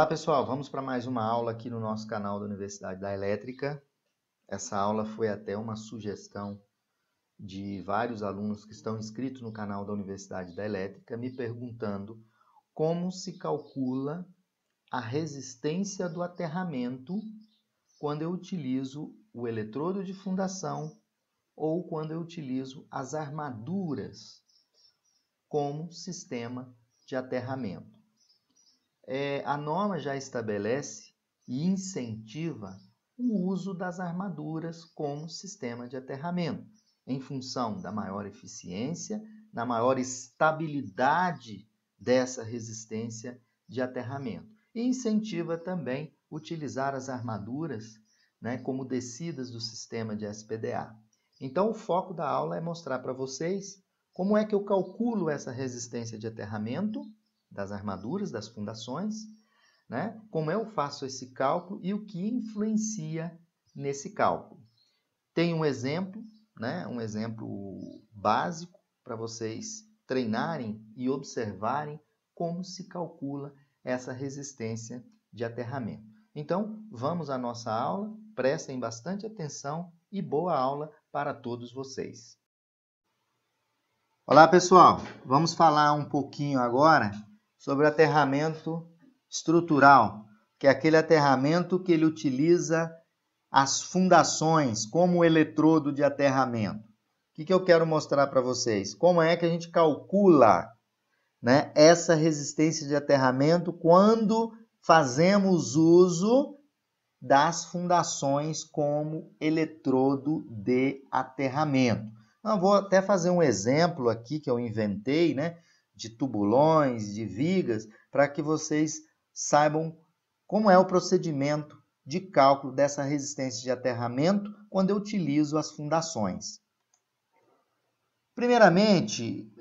Olá pessoal, vamos para mais uma aula aqui no nosso canal da Universidade da Elétrica. Essa aula foi até uma sugestão de vários alunos que estão inscritos no canal da Universidade da Elétrica, me perguntando como se calcula a resistência do aterramento quando eu utilizo o eletrodo de fundação ou quando eu utilizo as armaduras como sistema de aterramento. A norma já estabelece e incentiva o uso das armaduras como sistema de aterramento, em função da maior eficiência, da maior estabilidade dessa resistência de aterramento. E incentiva também utilizar as armaduras, como descidas do sistema de SPDA. Então, o foco da aula é mostrar para vocês como é que eu calculo essa resistência de aterramento das armaduras, das fundações, como eu faço esse cálculo e o que influencia nesse cálculo. Tem um exemplo, um exemplo básico para vocês treinarem e observarem como se calcula essa resistência de aterramento. Então, vamos à nossa aula, prestem bastante atenção e boa aula para todos vocês. Olá pessoal, vamos falar um pouquinho agora sobre o aterramento estrutural, que é aquele aterramento que ele utiliza as fundações como eletrodo de aterramento. O que eu quero mostrar para vocês? Como é que a gente calcula essa resistência de aterramento quando fazemos uso das fundações como eletrodo de aterramento. Eu vou até fazer um exemplo aqui que eu inventei, de tubulões, de vigas, para que vocês saibam como é o procedimento de cálculo dessa resistência de aterramento quando eu utilizo as fundações. Primeiramente,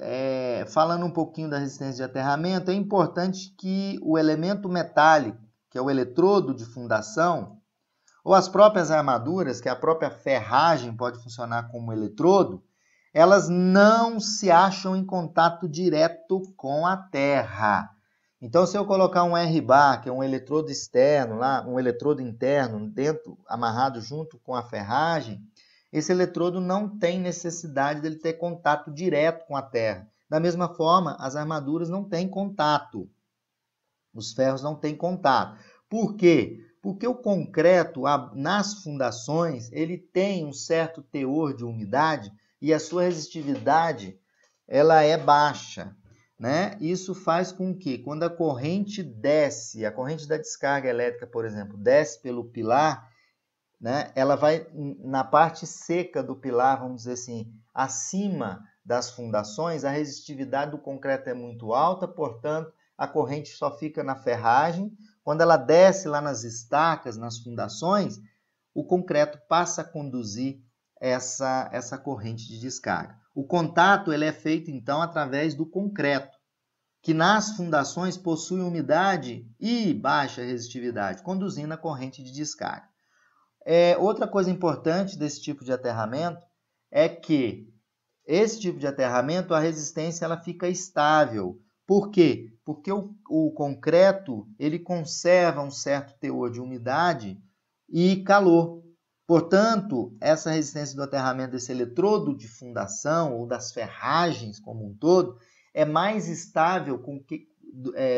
falando um pouquinho da resistência de aterramento, é importante que o elemento metálico, que é o eletrodo de fundação, ou as próprias armaduras, que a própria ferragem pode funcionar como eletrodo, elas não se acham em contato direto com a terra. Então, se eu colocar um R-bar, que é um eletrodo externo, um eletrodo interno, amarrado junto com a ferragem, esse eletrodo não tem necessidade dele ter contato direto com a terra. Da mesma forma, as armaduras não têm contato. Os ferros não têm contato. Por quê? Porque o concreto, nas fundações, ele tem um certo teor de umidade e a sua resistividade ela é baixa. Isso faz com que, quando a corrente desce, a corrente da descarga elétrica, por exemplo, desce pelo pilar, ela vai na parte seca do pilar, vamos dizer assim, acima das fundações, a resistividade do concreto é muito alta, portanto, a corrente só fica na ferragem. Quando ela desce lá nas estacas, nas fundações, o concreto passa a conduzir essa corrente de descarga. O contato ele é feito, então, através do concreto, que nas fundações possui umidade e baixa resistividade, conduzindo a corrente de descarga. Outra coisa importante desse tipo de aterramento é que esse tipo de aterramento, a resistência ela fica estável. Por quê? Porque o concreto ele conserva um certo teor de umidade e calor. Portanto, essa resistência do aterramento desse eletrodo de fundação ou das ferragens como um todo é mais estável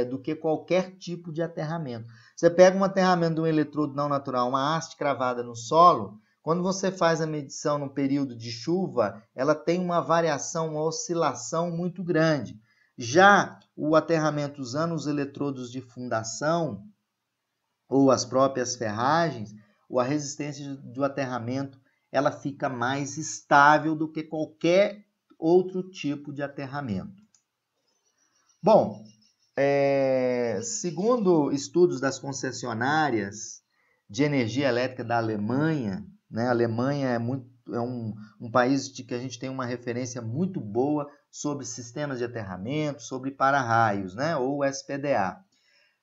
do que qualquer tipo de aterramento. Você pega um aterramento de um eletrodo não natural, uma haste cravada no solo, quando você faz a medição no período de chuva, ela tem uma variação, uma oscilação muito grande. Já o aterramento usando os eletrodos de fundação ou as próprias ferragens, a resistência do aterramento ela fica mais estável do que qualquer outro tipo de aterramento. Bom, segundo estudos das concessionárias de energia elétrica da Alemanha, a Alemanha é um país de que a gente tem uma referência muito boa sobre sistemas de aterramento, sobre para-raios, ou SPDA.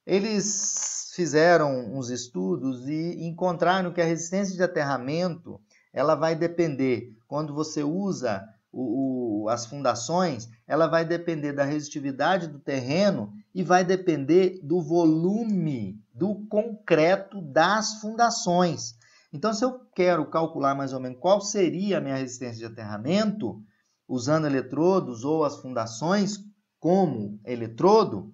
Eles fizeram uns estudos e encontraram que a resistência de aterramento ela vai depender, quando você usa as fundações, ela vai depender da resistividade do terreno e vai depender do volume do concreto das fundações. Então, se eu quero calcular mais ou menos qual seria a minha resistência de aterramento, usando eletrodos ou as fundações como eletrodo,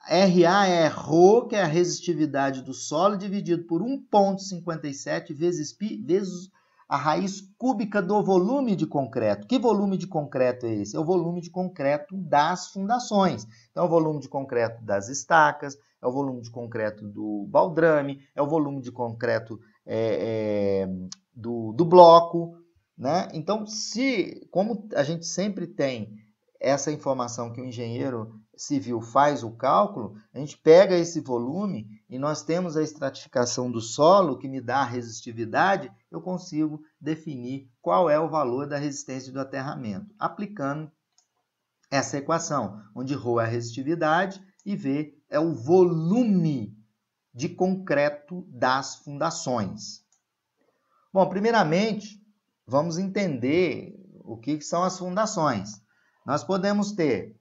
RA é ρ, que é a resistividade do solo, dividido por 1,57 vezes π, vezes a raiz cúbica do volume de concreto. Que volume de concreto é esse? É o volume de concreto das fundações. Então, é o volume de concreto das estacas, é o volume de concreto do baldrame, é o volume de concreto do bloco, né? Então, como a gente sempre tem essa informação que o engenheiro civil faz o cálculo, a gente pega esse volume e nós temos a estratificação do solo, que me dá a resistividade, eu consigo definir qual é o valor da resistência do aterramento, aplicando essa equação, onde ρ é a resistividade e V é o volume de concreto das fundações. Bom, primeiramente, vamos entender o que são as fundações. Nós podemos ter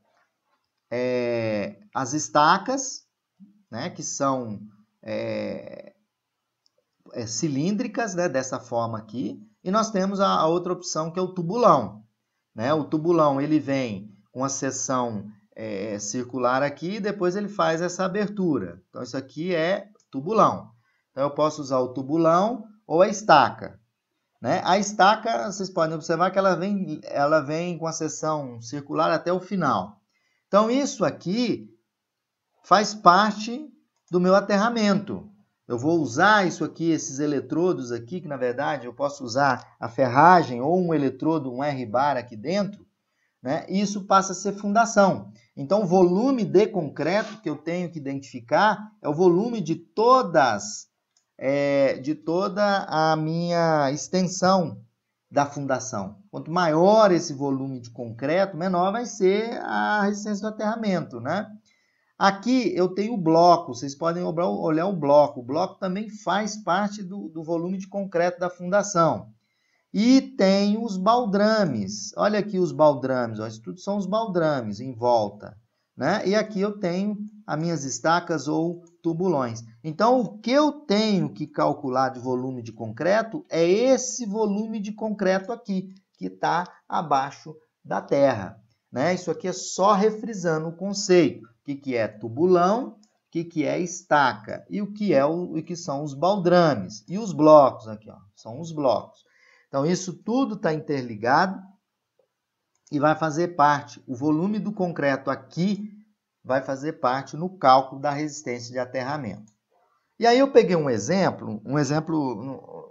as estacas, né, que são cilíndricas, né, dessa forma aqui, e nós temos a outra opção que é o tubulão. Né? O tubulão ele vem com a seção circular aqui e depois ele faz essa abertura. Então, isso aqui é tubulão. Então, eu posso usar o tubulão ou a estaca. Né? A estaca, vocês podem observar que ela vem com a seção circular até o final. Então, isso aqui faz parte do meu aterramento. Eu vou usar isso aqui, esses eletrodos aqui, que na verdade eu posso usar a ferragem ou um eletrodo, um R-bar aqui dentro, né? E isso passa a ser fundação. Então, o volume de concreto que eu tenho que identificar é o volume de toda a minha extensão da fundação. Quanto maior esse volume de concreto, menor vai ser a resistência do aterramento, né? Aqui eu tenho o bloco, vocês podem olhar o bloco. O bloco também faz parte do volume de concreto da fundação. E tem os baldrames. Olha aqui os baldrames, ó, isso tudo são os baldrames em volta. Né? E aqui eu tenho as minhas estacas ou tubulões. Então, o que eu tenho que calcular de volume de concreto é esse volume de concreto aqui, que está abaixo da terra. Né? Isso aqui é só refrisando o conceito. O que é tubulão, o que é estaca e o que são os baldrames. E os blocos aqui, ó, são os blocos. Então, isso tudo está interligado e vai fazer parte, o volume do concreto aqui vai fazer parte no cálculo da resistência de aterramento. E aí eu peguei um exemplo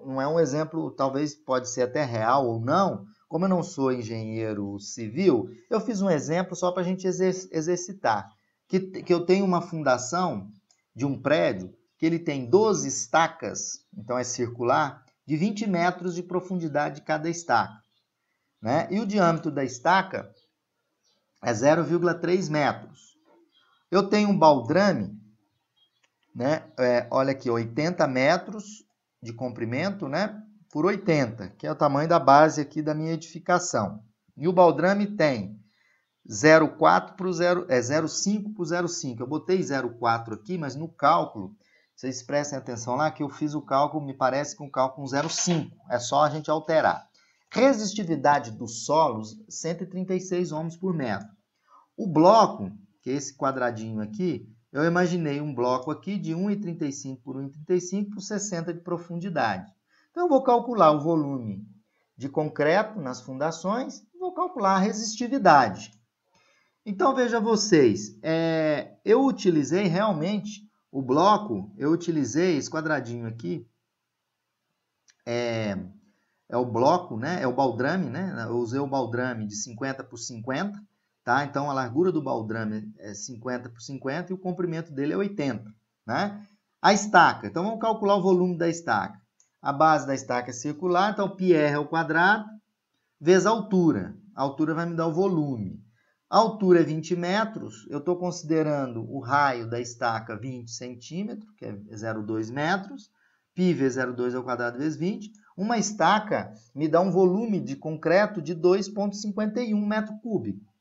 não é um exemplo, talvez pode ser até real ou não, como eu não sou engenheiro civil, eu fiz um exemplo só para a gente exercitar. Que eu tenho uma fundação de um prédio que ele tem 12 estacas, então é circular, de 20 metros de profundidade de cada estaca. Né? E o diâmetro da estaca é 0,3 metros. Eu tenho um baldrame, né? Olha aqui, 80 metros de comprimento, né? Por 80, que é o tamanho da base aqui da minha edificação. E o baldrame tem 0,5 por 0,5. Eu botei 0,4 aqui, mas no cálculo, vocês prestem atenção lá que eu fiz o cálculo, me parece que um cálculo 0,5. É só a gente alterar. Resistividade dos solos, 136 ohms por metro. O bloco, que é esse quadradinho aqui, eu imaginei um bloco aqui de 1,35 por 1,35 por 60 de profundidade. Então, eu vou calcular o volume de concreto nas fundações e vou calcular a resistividade. Então, veja vocês, eu utilizei realmente o bloco, eu utilizei esse quadradinho aqui, é o bloco, né? É o baldrame, né? Eu usei o baldrame de 50 por 50, tá? Então, a largura do baldrame é 50 por 50 e o comprimento dele é 80, né? A estaca, então vamos calcular o volume da estaca. A base da estaca é circular, então πr ao quadrado, vezes a altura. A altura vai me dar o volume. A altura é 20 metros, eu estou considerando o raio da estaca 20 centímetros, que é 0,2 metros, π vezes 0,2 ao quadrado vezes 20. Uma estaca me dá um volume de concreto de 2,51 metro cúbico.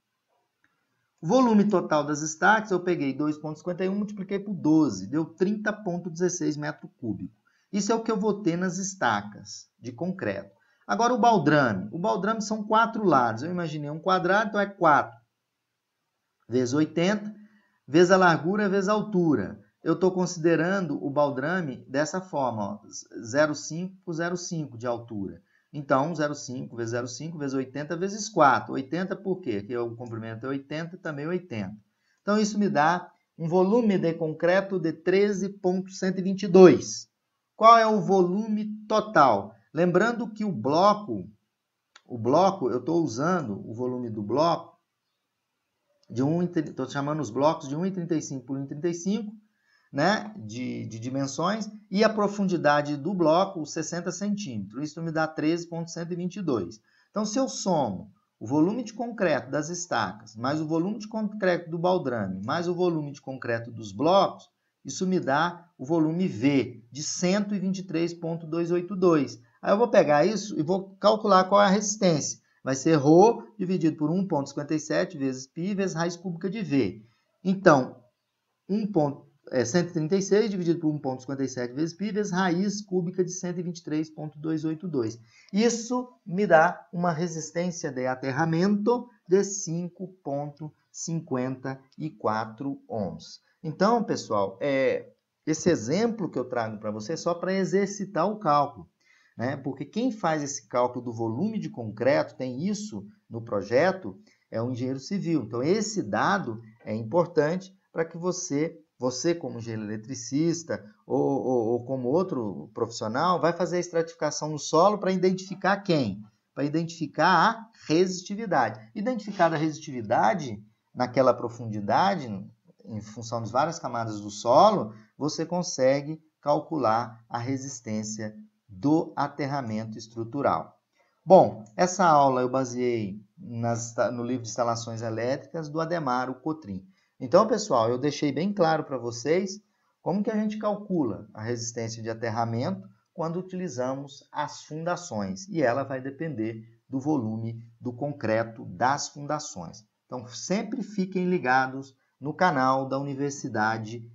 Volume total das estacas, eu peguei 2,51, multipliquei por 12, deu 30,16 metros cúbicos. Isso é o que eu vou ter nas estacas de concreto. Agora o baldrame. O baldrame são 4 lados. Eu imaginei um quadrado, então é 4 vezes 80, vezes a largura, vezes a altura. Eu estou considerando o baldrame dessa forma, 0,5 por 0,5 de altura. Então, 0,5 vezes 0,5 vezes 80 vezes 4. 80 por quê? Porque o comprimento é 80 e também 80. Então, isso me dá um volume de concreto de 13,122. Qual é o volume total? Lembrando que o bloco, eu estou usando o volume do bloco de estou chamando os blocos de 1,35 por 1,35, né, de dimensões, e a profundidade do bloco, 60 centímetros. Isso me dá 13,122. Então, se eu somo o volume de concreto das estacas, mais o volume de concreto do baldrame, mais o volume de concreto dos blocos, isso me dá o volume V, de 123,282. Aí eu vou pegar isso e vou calcular qual é a resistência. Vai ser ρ dividido por 1,57 vezes π vezes raiz cúbica de V. Então, 136 dividido por 1,57 vezes π vezes raiz cúbica de 123,282. Isso me dá uma resistência de aterramento de 5,54 ohms. Então, pessoal, esse exemplo que eu trago para você é só para exercitar o cálculo, né? Porque quem faz esse cálculo do volume de concreto, tem isso no projeto, é um engenheiro civil. Então, esse dado é importante para que você como engenheiro eletricista ou como outro profissional, vai fazer a estratificação no solo para identificar quem? Para identificar a resistividade. Identificada a resistividade naquela profundidade, em função das várias camadas do solo, você consegue calcular a resistência do aterramento estrutural. Bom, essa aula eu baseei no livro de instalações elétricas do Ademar Cotrim. Então, pessoal, eu deixei bem claro para vocês como que a gente calcula a resistência de aterramento quando utilizamos as fundações. E ela vai depender do volume do concreto das fundações. Então, sempre fiquem ligados no canal da Universidade